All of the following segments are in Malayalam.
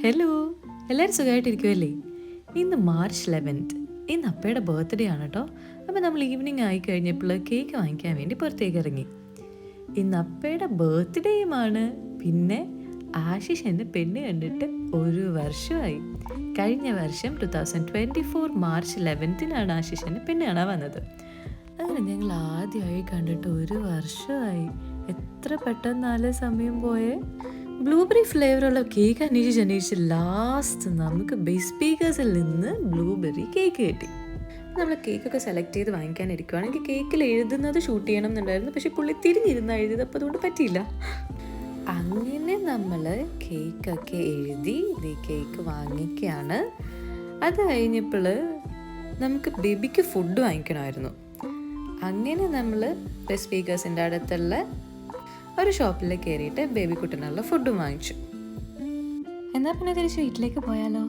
ഹലോ, എല്ലാവരും സുഖമായിട്ടിരിക്കുമല്ലേ? ഇന്ന് മാർച്ച് 11. ഇന്ന് അപ്പയുടെ ബർത്ത്ഡേ ആണ് കേട്ടോ. അപ്പോൾ നമ്മൾ ഈവനിങ് ആയി കഴിഞ്ഞപ്പോൾ കേക്ക് വാങ്ങിക്കാൻ വേണ്ടി പുറത്തേക്ക് ഇറങ്ങി. ഇന്ന് അപ്പയുടെ ബർത്ത്ഡേയുമാണ്. പിന്നെ ആശിഷ് എൻ്റെ പെണ്ണ് കണ്ടിട്ട് 1 വർഷമായി. കഴിഞ്ഞ വർഷം 2024 മാർച്ച് 11 ആശിഷ് എൻ്റെ പെണ്ണ് കാണാൻ വന്നത്. അങ്ങനെ ഞങ്ങൾ ആദ്യമായി കണ്ടിട്ട് 1 വർഷമായി. എത്ര പെട്ടെന്നാലേ സമയം പോയേ. ബ്ലൂബെറി ഫ്ലേവറുള്ള കേക്ക് അന്വേഷിച്ച് ലാസ്റ്റ് നമുക്ക് ബേസ് ബേക്കേഴ്സിൽ നിന്ന് ബ്ലൂബെറി കേക്ക് കിട്ടി. നമ്മൾ കേക്കൊക്കെ സെലക്ട് ചെയ്ത് വാങ്ങിക്കാനിരിക്കുവാണെങ്കിൽ കേക്കിൽ എഴുതുന്നത് ഷൂട്ട് ചെയ്യണം എന്നുണ്ടായിരുന്നു. പക്ഷെ പുള്ളി തിരിഞ്ഞിരുന്ന് എഴുതിയത്, അപ്പോൾ അതുകൊണ്ട് പറ്റിയില്ല. അങ്ങനെ നമ്മൾ കേക്കൊക്കെ എഴുതി കേക്ക് വാങ്ങിക്കുകയാണ്. അത് കഴിഞ്ഞപ്പോൾ നമുക്ക് ബേബിക്ക് ഫുഡ് വാങ്ങിക്കണമായിരുന്നു. അങ്ങനെ നമ്മൾ ബേസ് ബേക്കേഴ്സിൻ്റെ അടുത്തുള്ള ഒരു ഷോപ്പിൽ കയറിയിട്ട് ബേബി കുട്ടനുള്ള ഫുഡും വാങ്ങിച്ചു. എന്നാൽ പിന്നെ തിരിച്ച് വീട്ടിലേക്ക് പോയാലോ?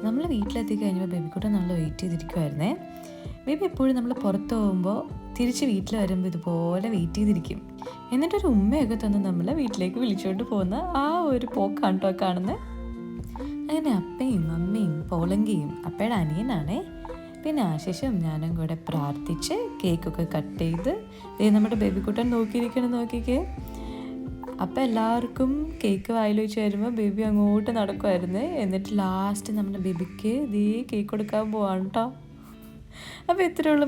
നമ്മൾ വീട്ടിലെത്തി കഴിഞ്ഞപ്പോൾ ബേബിക്കുട്ടൻ നല്ല വെയിറ്റ് ചെയ്തിരിക്കുമായിരുന്നേ. ബേബി എപ്പോഴും നമ്മൾ പുറത്ത് പോകുമ്പോൾ തിരിച്ച് വീട്ടിൽ വരുമ്പോൾ ഇതുപോലെ വെയിറ്റ് ചെയ്തിരിക്കും. എന്നിട്ടൊരു ഉമ്മയൊക്കെ തന്ന് നമ്മളെ വീട്ടിലേക്ക് വിളിച്ചുകൊണ്ട് പോകുന്ന ആ ഒരു പോക്കാണ് കേട്ടോ കാണുന്നത്. അങ്ങനെ അപ്പയും അമ്മയും പോളങ്കിയും അപ്പയുടെ അനിയനാണേ, പിന്നെ ആശിഷും ഞാനും കൂടെ പ്രാർത്ഥിച്ച് കേക്കൊക്കെ കട്ട് ചെയ്ത് നമ്മുടെ ബേബിക്കുട്ടൻ നോക്കിക്കേ. അപ്പം എല്ലാവർക്കും കേക്ക് വായിൽ വെച്ച് വരുമ്പോൾ ബേബി അങ്ങോട്ട് നടക്കുമായിരുന്നു. എന്നിട്ട് ലാസ്റ്റ് നമ്മുടെ ബേബിക്ക് കേക്ക് കൊടുക്കാൻ പോവാണ് കേട്ടോ. അപ്പോൾ ഇത്രയേ ഉള്ളൂ.